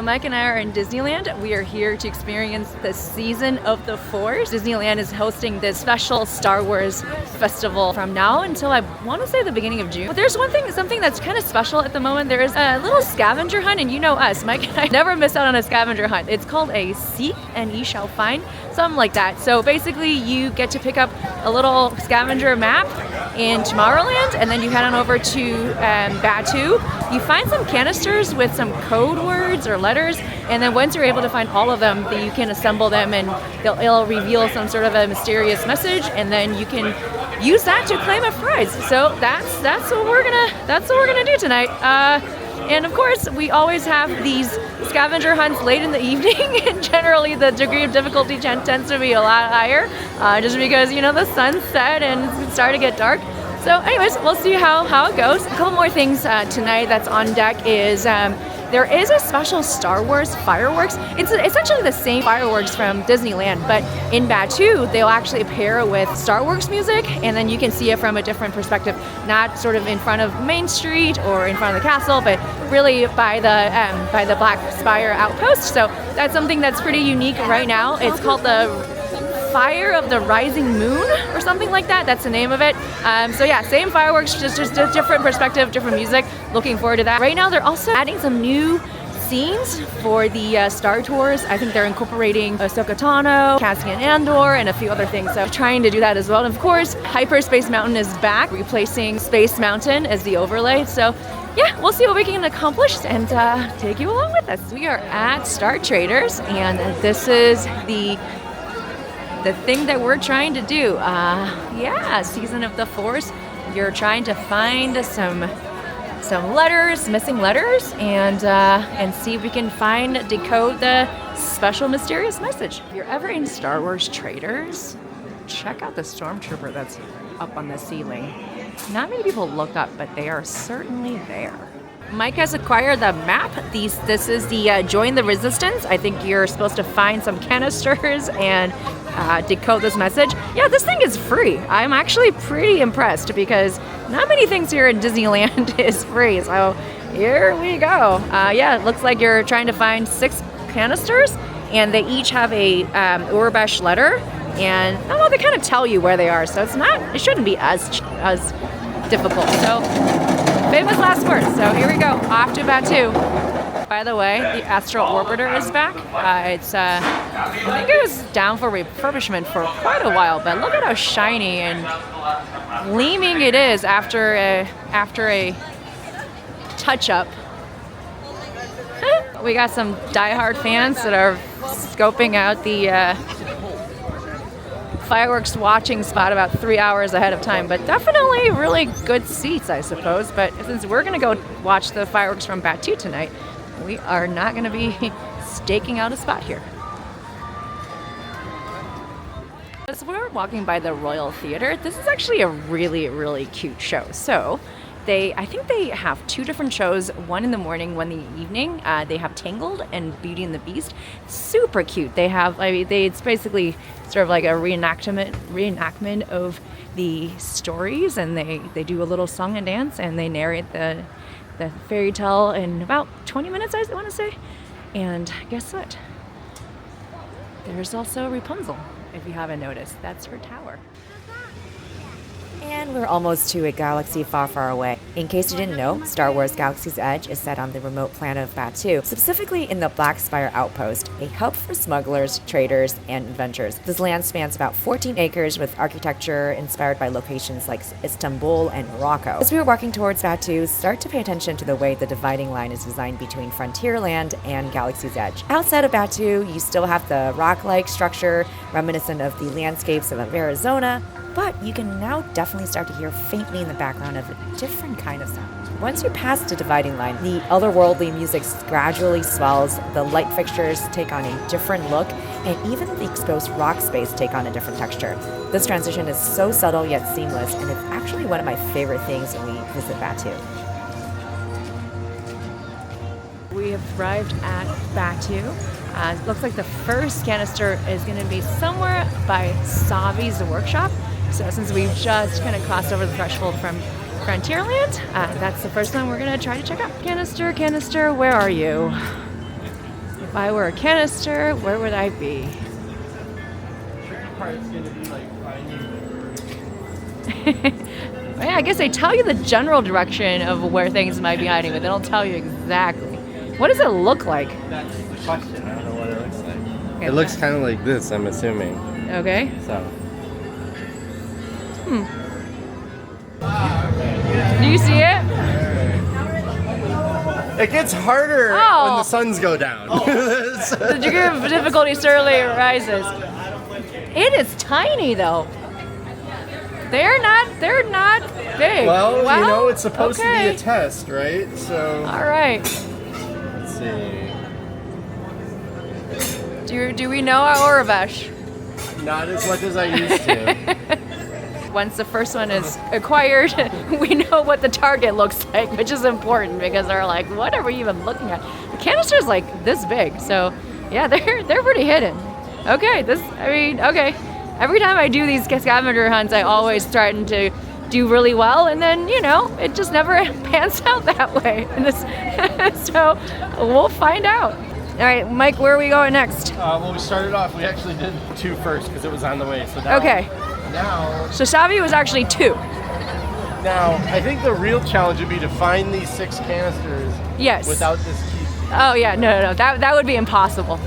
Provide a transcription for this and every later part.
Mike and I are in Disneyland. We are here to experience the Season of the Force. Disneyland is hosting this special Star Wars festival from now until I want to say the beginning of June. But there's something that's kind of special at the moment. There is a little scavenger hunt, and you know us, Mike and I never miss out on a scavenger hunt. It's called a Seek and Ye Shall Find, something like that. So basically you get to pick up a little scavenger map in Tomorrowland, and then you head on over to Batuu. You find some canisters with some code words or letters, and then once you're able to find all of them, then you can assemble them, and it'll reveal some sort of a mysterious message, and then you can use that to claim a prize. So that's what we're gonna do tonight. And of course, we always have these scavenger hunts late in the evening, and generally the degree of difficulty tends to be a lot higher, just because, you know, the sun's set and it's starting to get dark. So anyways, we'll see how it goes. A couple more things tonight that's on deck is there is a special Star Wars fireworks. It's essentially the same fireworks from Disneyland, but in Batuu, they'll actually pair it with Star Wars music, and then you can see it from a different perspective, not sort of in front of Main Street or in front of the castle, but really by the Black Spire outpost. So that's something that's pretty unique right now. It's called the Fire of the Rising Moon or something like that. That's the name of it. So yeah, same fireworks, just a different perspective, different music. Looking forward to that. Right now they're also adding some new scenes for the Star Tours. I think they're incorporating Ahsoka Tano, Cassian Andor, and a few other things. So trying to do that as well. And of course, Hyperspace Mountain is back, replacing Space Mountain as the overlay. So yeah, we'll see what we can accomplish and take you along with us. We are at Star Traders, and this is the thing that we're trying to do. Yeah, Season of the Force. You're trying to find some letters, missing letters, and see if we can decode the special mysterious message. If you're ever in Star Wars Traders, check out the stormtrooper that's up on the ceiling. Not many people look up, but they are certainly there. Mike has acquired the map. This is the Join the Resistance. I think you're supposed to find some canisters and decode this message. Yeah, this thing is free. I'm actually pretty impressed because not many things here in Disneyland is free. So here we go. Yeah, it looks like you're trying to find 6 canisters, and they each have a furbished letter, and they kind of tell you where they are. So it shouldn't be as difficult. So famous last words. So here we go, off to Batuu. By the way, the Astro Orbiter is back. I think it was down for refurbishment for quite a while, but look at how shiny and gleaming it is after a touch-up. We got some diehard fans that are scoping out the fireworks watching spot about 3 hours ahead of time, but definitely really good seats, I suppose. But since we're gonna go watch the fireworks from Batuu tonight, we are not gonna be staking out a spot here. As we're walking by the Royal Theatre, this is actually a really, really cute show. So I think they have 2 different shows, one in the morning, one in the evening. They have Tangled and Beauty and the Beast. Super cute. They have, it's basically sort of like a reenactment of the stories, and they do a little song and dance, and they narrate the fairy tale in about 20 minutes, I want to say. And guess what? There's also Rapunzel, if you haven't noticed. That's her tower. And we're almost to a galaxy far, far away. In case you didn't know, Star Wars Galaxy's Edge is set on the remote planet of Batuu, specifically in the Black Spire Outpost, a hub for smugglers, traders, and adventurers. This land spans about 14 acres with architecture inspired by locations like Istanbul and Morocco. As we were walking towards Batuu, start to pay attention to the way the dividing line is designed between Frontierland and Galaxy's Edge. Outside of Batuu, you still have the rock-like structure reminiscent of the landscapes of Arizona, but you can now definitely start to hear faintly in the background of a different kind of sound. Once you pass the dividing line, the otherworldly music gradually swells, the light fixtures take on a different look, and even the exposed rock space take on a different texture. This transition is so subtle yet seamless, and it's actually one of my favorite things when we visit Batuu. We have arrived at Batuu. It looks like the first canister is going to be somewhere by Savi's workshop. So since we've just kind of crossed over the threshold from Frontierland, that's the first one we're going to try to check out. Canister, where are you? If I were a canister, where would I be? Tricky part's gonna be like finding Yeah, I guess they tell you the general direction of where things might be hiding, but they don't tell you exactly. What does it look like? That's the question. I don't know what it looks like. Okay. It looks kind of like this, I'm assuming. Okay. So. Do you see it? It gets harder Oh. when the suns go down. The degree of difficulty certainly rises. It is tiny though. They're not big. Well, you know, it's supposed to be okay. a test, right? So. All right. Let's see. Do we know our Orvash? Not as much as I used to. Once the first one is acquired, we know what the target looks like, which is important because they're like, what are we even looking at? The canister's like this big, so yeah, they're pretty hidden. Okay, okay. Every time I do these scavenger hunts, I always threaten to do really well, and then, you know, it just never pans out that way. So we'll find out. All right, Mike, where are we going next? Well, we started off, we actually did 2 first because it was on the way. So now, Okay. Now, So Savi was actually 2. now, I think the real challenge would be to find these 6 canisters Yes. without this key. Oh yeah, no. That would be impossible.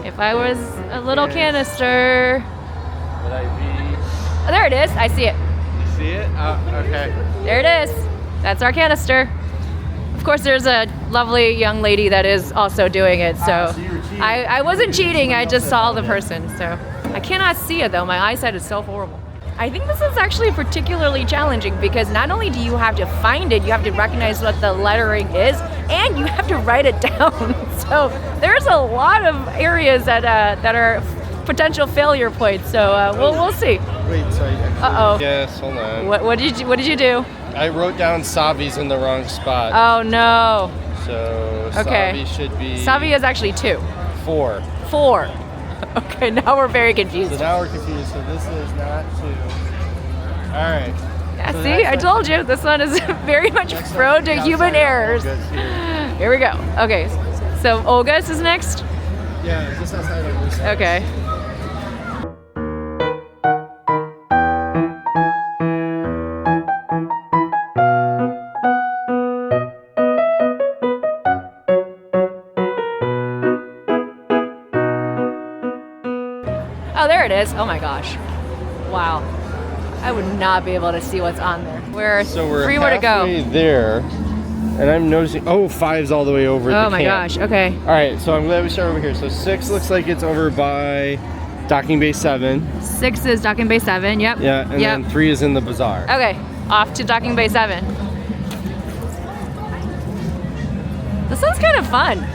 If I was a little canister. Would I be? Oh, there it is. I see it. You see it? Okay. There it is. That's our canister. Of course, there's a lovely young lady that is also doing it. So so you were cheating. I wasn't cheating. I just saw the person. So I cannot see it though. My eyesight is so horrible. I think this is actually particularly challenging because not only do you have to find it, you have to recognize what the lettering is, and you have to write it down. So there's a lot of areas that are potential failure points. So we'll see. Wait, so I actually. Uh-oh. Yes, hold on. What did you do? I wrote down Savi's in the wrong spot. Oh no. So Okay. Savi should be. Savi is actually 2. 4. 4. Okay, now we're very confused. So now we're confused. So this is not 2. All right. Yeah, So see, that's I like- told you this one is very much Next prone to outside human of errors. Olga's here. Here we go. Okay, so Olga's is next. Yeah, just outside of this. Okay. Oh, there it is. Oh my gosh. Wow. I would not be able to see what's on there. We're So we're 3 more to halfway go. there, and I'm noticing. Oh, 5's all the way over. Oh the my camp. gosh. Okay. All right, so I'm glad we started over here. So 6 looks like it's over by docking bay 7. 6 is docking bay 7. Yep. Yeah, and yep. then 3 is in the bazaar. Okay, off to docking bay 7. This one's kind of fun.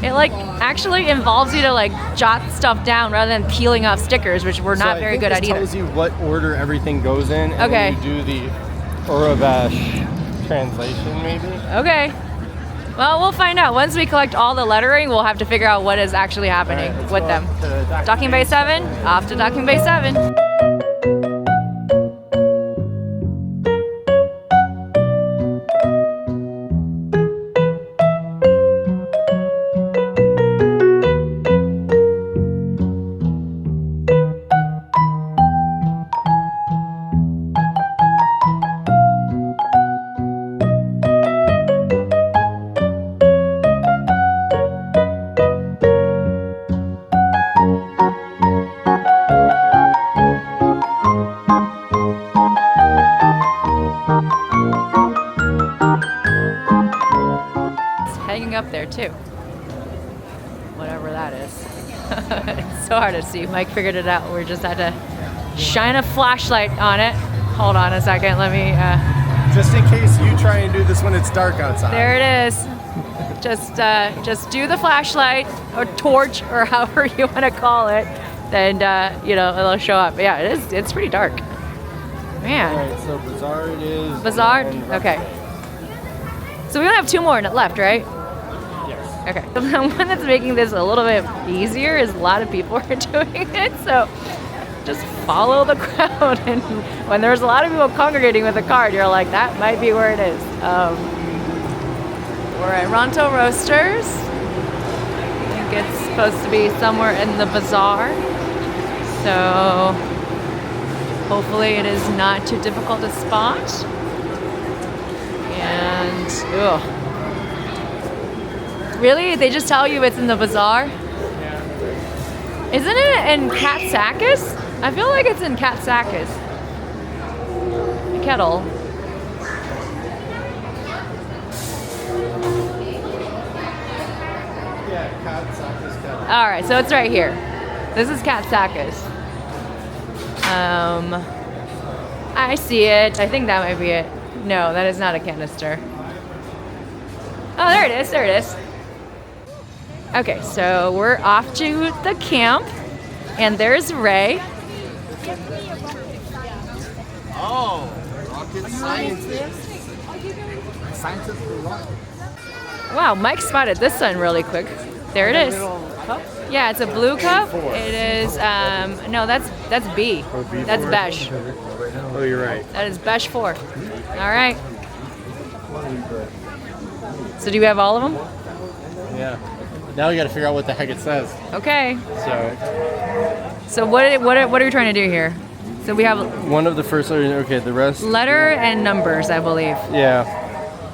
It like actually involves you to like jot stuff down rather than peeling off stickers, which we're not So very I think good this at either. tells you what order everything goes in, and Okay. then you do the Orobash translation, maybe. Okay. Well, we'll find out. Once we collect all the lettering, we'll have to figure out what is actually All happening right, let's with go them. up to Docking bay 7, off to docking bay 7. It's hanging up there too. Whatever that is. It's so hard to see. Mike figured it out. We just had to shine a flashlight on it. Hold on a second. Let me. Just in case you try and do this when it's dark outside. There it is. Just do the flashlight or torch or however you want to call it, then it'll show up. Yeah, it is. It's pretty dark. Man. All right, so bazaar it is. Bazaar? and then- Okay. So we only have 2 more left, right? Yes. Okay. The one that's making this a little bit easier is a lot of people are doing it, so just follow the crowd. And when there's a lot of people congregating with a card, you're like, that might be where it is. We're at Ronto Roasters. I think it's supposed to be somewhere in the bazaar. So hopefully it is not too difficult to spot. And, ugh. Really? They just tell you it's in the bazaar? Yeah. Isn't it in Katsakis? I feel like it's in Katsakis. Kettle. Yeah, Katsakis kettle. Alright, so it's right here. This is Katsakis. I see it. I think that might be it. No, that is not a canister. Oh, there it is. There it is. Okay, so we're off to the camp, and there's Ray. Oh, rocket scientist. Scientist for rocket. Wow, Mike spotted this one really quick. There it is. Yeah, it's a blue cup. It is, no, that's B. Oh, B4? That's beige. Oh, you're right. That is beige 4. All right. So do you have all of them? Yeah. Now we got to figure out what the heck it says. Okay. So what are you trying to do here? So we have one of the first letters. Okay, the rest. letter and numbers, I believe. Yeah.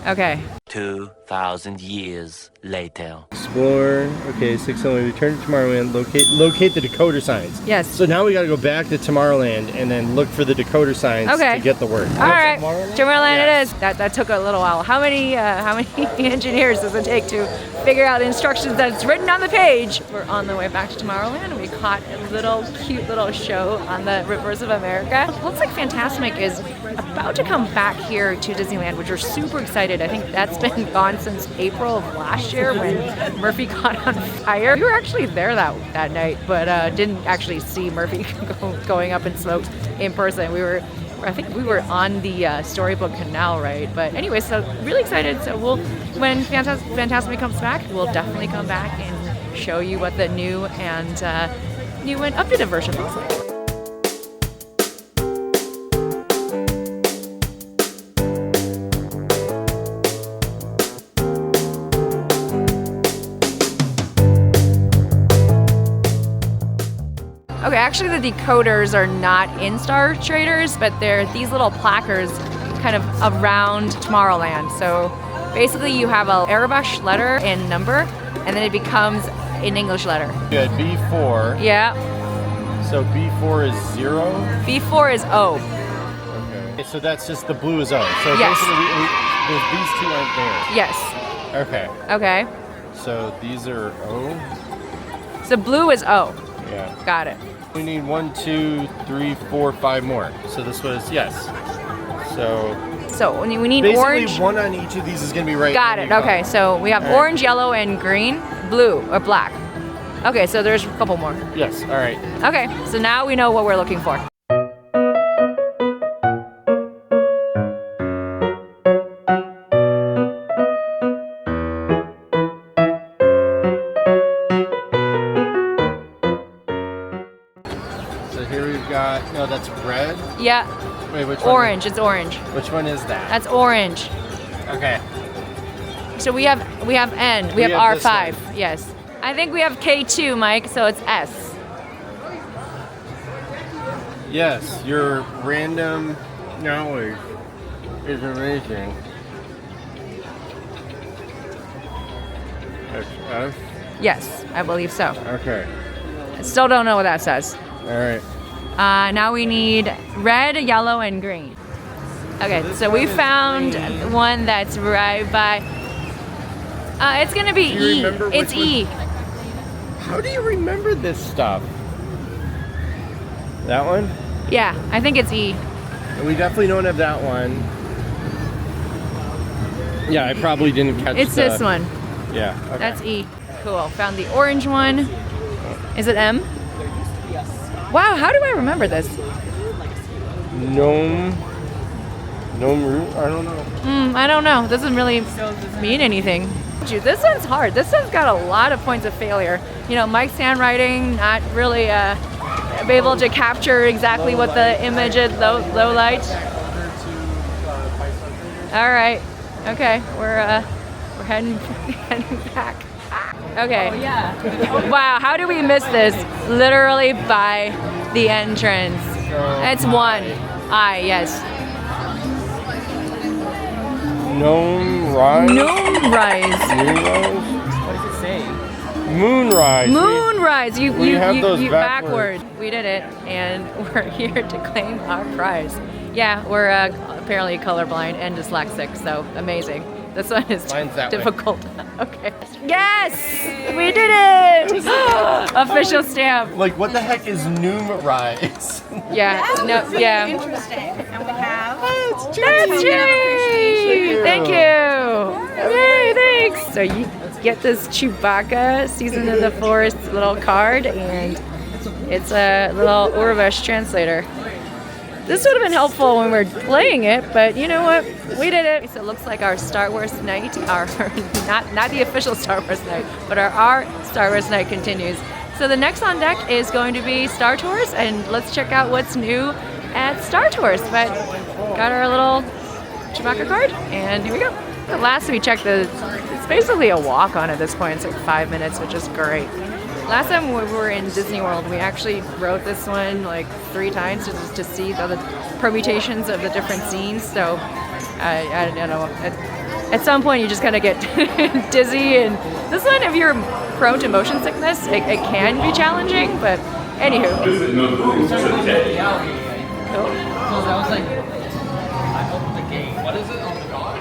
Okay. 2,000 years later. Explore. Okay, 6 only. Return to Tomorrowland. Locate the decoder signs. Yes. So now we got to go back to Tomorrowland and then look for the decoder signs Okay. to get the word. All right. Tomorrowland Yeah. it is. That took a little while. How many engineers does it take to figure out instructions that's written on the page? We're on the way back to Tomorrowland. We caught a cute little show on the Rivers of America. Looks like Fantasmic is about to come back here to Disneyland, which we're super excited. I think that's been gone since April of last year when Murphy caught on fire. We were actually there that night, but didn't actually see Murphy going up in smoke in person. I think we were on the Storybook Canal, right? But anyway, so really excited. So when Fantasmic comes back, we'll definitely come back and show you what the new and updated version looks like. Okay, actually the decoders are not in Star Traders, but they're these little placards kind of around Tomorrowland. So basically you have a Arabic letter and number, and then it becomes an English letter. You had B4. Yeah. So B4 is 0. B4 is O. Okay. So that's just the blue is O. So Yes. basically these two aren't there. Yes. Okay. Okay. So these are O. So blue is O. Yeah. Got it. We need 1, 2, 3, 4, 5 more. So this was yes. So we need basically orange. one on each of these is gonna be right. Got when it. you Okay. come. So we have All right. orange, yellow, and green, blue, or black. Okay. So there's a couple more. Yes. All right. Okay. So now we know what we're looking for. So here we've got no, that's red. Yeah. Wait, which Orange. It's orange. one? Which one is that? That's orange. Okay. So we have N. We have have this R5. one. Yes. I think we have K2, Mike. So it's S. Yes, your random knowledge is amazing. That's F. Yes, I believe so. Okay. I still don't know what that says. All right. Now we need red, yellow, and green. Okay, so we found one that's right by. It's gonna be Do you E. remember It's which one? E. How do you remember this stuff? That one? Yeah, I think it's E. We definitely don't have that one. Yeah, I probably didn't catch It's this one. Yeah. Okay. That's E. Cool. Found the orange one. Is it M? Wow, how do I remember this? Gnome root? I don't know. I don't know. Doesn't really mean anything. Dude, this one's hard. This one's got a lot of points of failure. You know, Mike's handwriting, not really able to capture exactly what the image is, low light. All right, okay, we're heading back. Okay. Oh, yeah. Wow, how did we miss this? Literally by the entrance. It's one eye, yes. Gnome Rise? Gnome Rise. What does it say? Moonrise. Moonrise. You have those backward. We did it, and we're here to claim our prize. Yeah, we're apparently colorblind and dyslexic, so amazing. This one is difficult. Okay. Yes! We did it! Official stamp. Like, what the heck is Gnome Rise? Yeah. Yeah. Interesting. And we have. That's Jerry! Thank you! Yay, thanks! So you get this Chewbacca Season of the Forest little card, and it's a little Urvash translator. This would have been helpful when we were playing it, but you know what? We did it. So it looks like our Star Wars night, our not the official Star Wars night, but our Star Wars night continues. So the next on deck is going to be Star Tours, and let's check out what's new at Star Tours. But got our little Chewbacca card, and here we go. Last we checked, it's basically a walk on at this point. It's like 5 minutes, which is great. Last time we were in Disney World, we actually wrote this one like 3 times just to see the permutations of the different scenes. So I don't know. At some point, you just kind of get dizzy. And this one, if you're prone to motion sickness, it can be challenging. But anywho. Cool. So that was like, I opened the gate. What is it on the dog?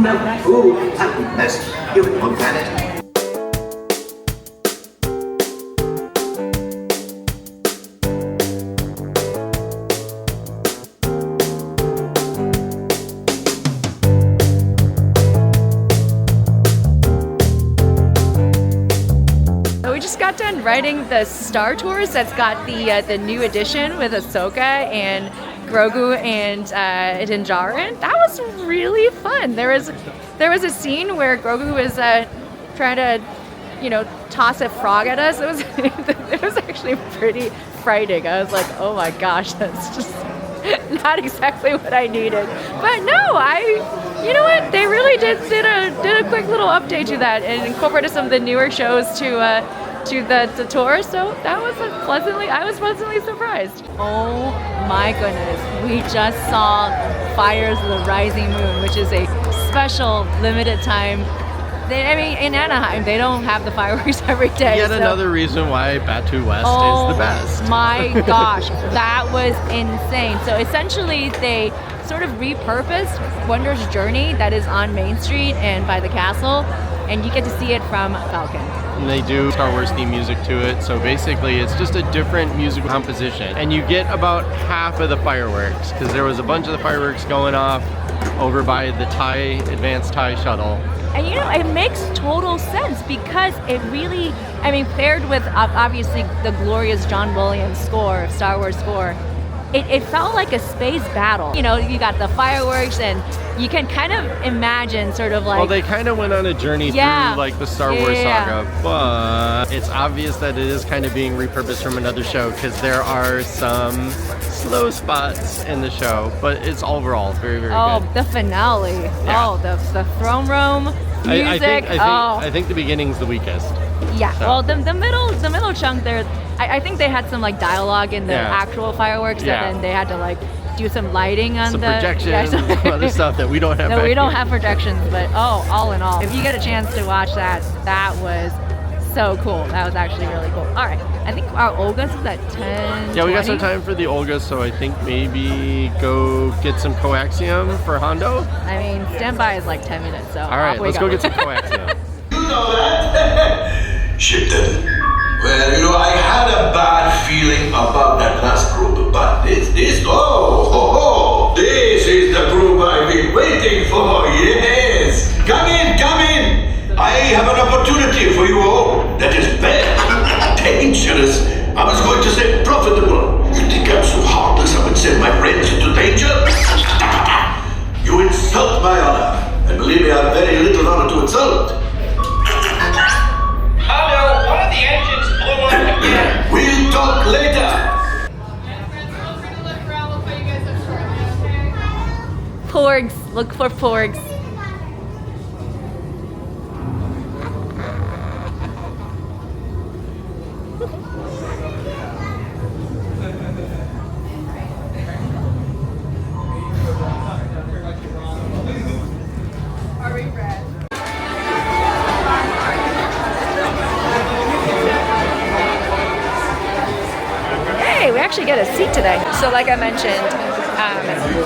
No. Ooh, that's you look at it. Got done writing the Star Tours. That's got the new edition with Ahsoka and Grogu and Din Djarin. That was really fun. There was a scene where Grogu was trying to, toss a frog at us. It was actually pretty frightening. I was like, oh my gosh, that's just not exactly what I needed. But no, you know what? They really did a quick little update to that and incorporated some of the newer shows to the tour, so that was I was pleasantly surprised. Oh my goodness, we just saw Fires of the Rising Moon, which is a special limited time. In Anaheim, they don't have the fireworks every day. Yet another reason why Batuu West is the best. Oh my gosh, that was insane. So essentially, they sort of repurposed Wonder's Journey that is on Main Street and by the castle, and you get to see it from Falcon. And they do Star Wars theme music to it, so basically it's just a different musical composition. And you get about half of the fireworks, because there was a bunch of the fireworks going off over by the advanced TIE shuttle. And it makes total sense because it really, paired with obviously the glorious John Williams score, Star Wars score, it felt like a space battle. You got the fireworks, and you can kind of imagine sort of like... Well, they kind of went on a journey through like the Star Wars saga, but it's obvious that it is kind of being repurposed from another show because there are some slow spots in the show, but it's overall very, very good. Oh, the finale. Yeah. Oh, the throne room music. I think the beginning's the weakest. Yeah, so. Well, the middle chunk there, I think they had some like dialogue in the actual fireworks, and then they had to do some lighting on some projections, some other stuff that we don't have. No, we don't have projections, but all in all, if you get a chance to watch that was so cool. That was actually really cool. All right, I think our Olga's is at 10. Yeah, we got some time for the Olga, so I think maybe go get some coaxium for Hondo. Standby is like 10 minutes, so all right, let's go get some coaxium. You know that? Ship them. Well, I had a bad feeling about that last group, but this is the group I've been waiting for, yes! Come in! I have an opportunity for you all that is bad, dangerous. I was going to say profitable. You think I'm so heartless I would send my friends into danger? You insult my honor, and believe me, I have very little honor to insult. Look for porgs. We actually get a seat today. So like I mentioned,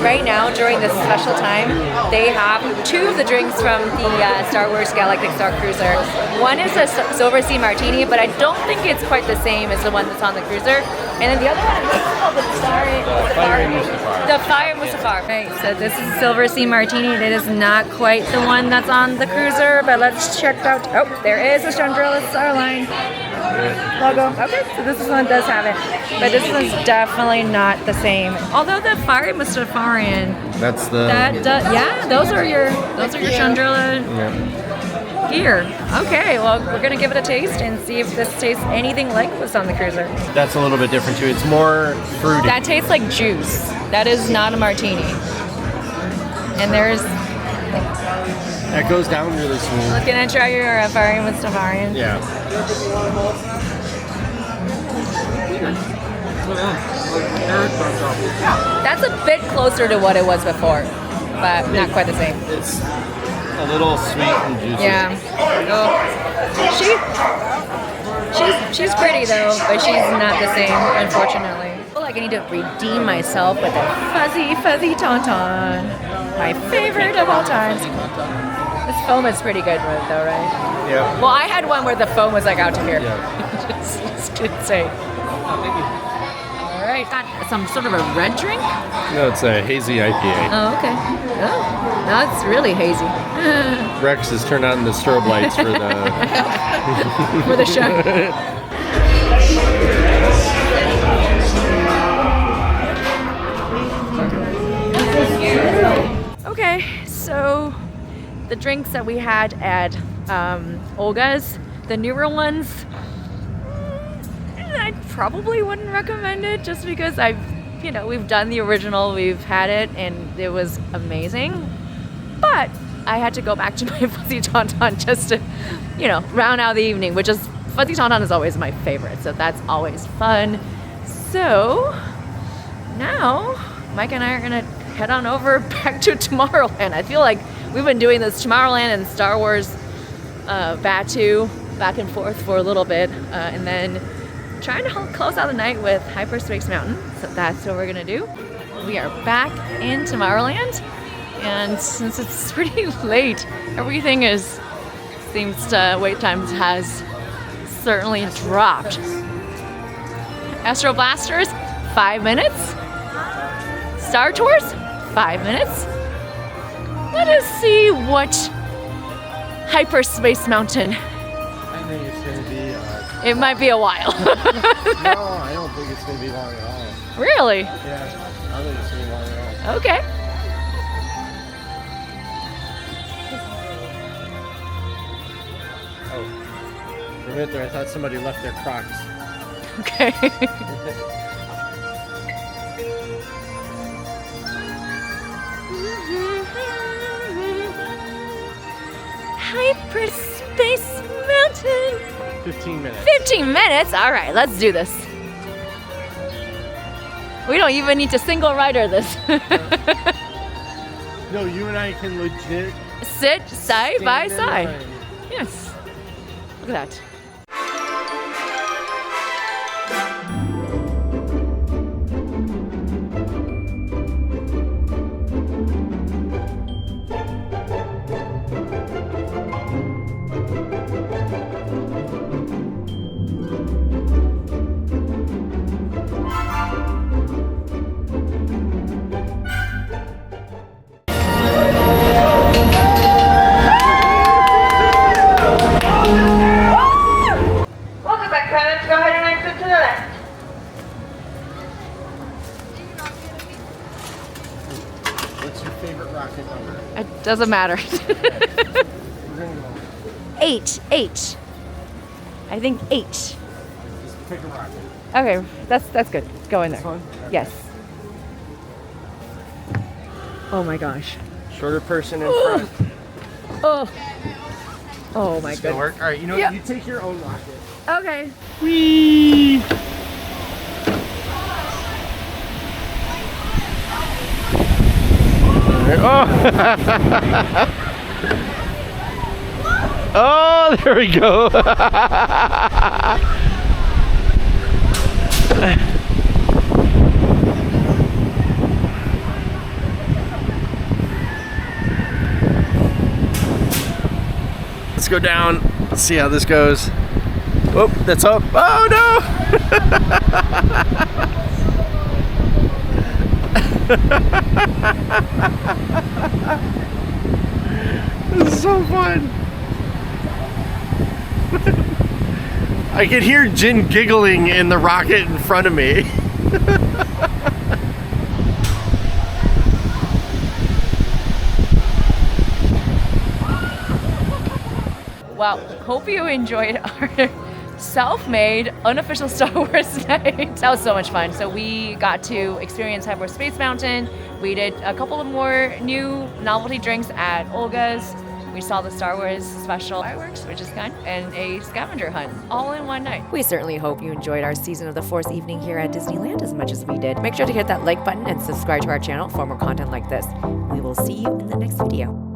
right now during this special time, they have 2 of the drinks from the Star Wars Galactic Star Cruiser. One is a silver Sea Martini, but I don't think it's quite the same as the one that's on the cruiser. And then the other one, what's it called? The Fiery Mustafarian. Right, so this is a silver Sea Martini. It is not quite the one that's on the cruiser, but let's check out. Oh, there is a Chandrilla Starline logo. Okay, so this one does have it, but this one's definitely not the same. Although the Fiery Mustafarian, that's the yeah, those are your Chandrilla gear. Okay, well we're gonna give it a taste and see if this tastes anything like what's on the cruiser. That's a little bit different too. It's more fruity. That tastes like juice. That is not a martini. And there's. That goes down really smooth. Can I try your Fiery Mustafarian? Yeah. That's a bit closer to what it was before, but not quite the same. It's a little sweet and juicy. Yeah. She's pretty though, but she's not the same, unfortunately. I feel like I need to redeem myself with a fuzzy Tauntaun. My favorite of all times. This foam is pretty good with it though, right? Yeah. Well, I had one where the foam was like out to here. Yeah. It's insane. All right, got some sort of a red drink? No, it's a hazy IPA. Oh, okay. Oh, now it's really hazy. Rex has turned on the strobe lights for the for the show. Okay, so the drinks that we had at Olga's, the newer ones, I probably wouldn't recommend it just because we've done the original, we've had it, and it was amazing. But I had to go back to my fuzzy Tauntaun just to, round out the evening, which is, fuzzy Tauntaun is always my favorite, so that's always fun. So now Mike and I are gonna head on over back to Tomorrowland. I feel like we've been doing this Tomorrowland and Star Wars Batuu back and forth for a little bit, and then trying to close out the night with Hyperspace Mountain. So that's what we're gonna do. We are back in Tomorrowland, and since it's pretty late, everything seems to wait times has certainly dropped. Astro Blasters, 5 minutes. Star Tours, 5 minutes. Let us see what Hyperspace Mountain. I think it's going to be... it might be a while. No, I don't think it's going to be long at all. Really? Yeah, I don't think it's going to be long at all. Okay. Oh, for a minute there, I thought somebody left their Crocs. Okay. Hyperspace Mountain. 15 minutes. 15 minutes? All right, let's do this. We don't even need to single rider this. No, you and I can legit sit side by stand in side. line. Yes. Look at that. It doesn't matter. 8. I think 8. Just pick a rocket. Okay, that's good. Go in there. This one? Yes. Oh my gosh. Shorter person in front. Oh. Oh my It's gonna goodness. work. All right, you know what? You take your own rocket. Okay. Whee! Oh! Oh, there we go. Let's go down. Let's see how this goes. Oh, that's up. Oh no! This is so fun. I could hear Jin giggling in the rocket in front of me. Well, hope you enjoyed our self-made unofficial Star Wars night. That was so much fun. So we got to experience Hyperspace Mountain. We did a couple of more new novelty drinks at Olga's. We saw the Star Wars special fireworks, which is fun, and a scavenger hunt, all in one night. We certainly hope you enjoyed our Season of the Force evening here at Disneyland as much as we did. Make sure to hit that like button and subscribe to our channel for more content like this. We will see you in the next video.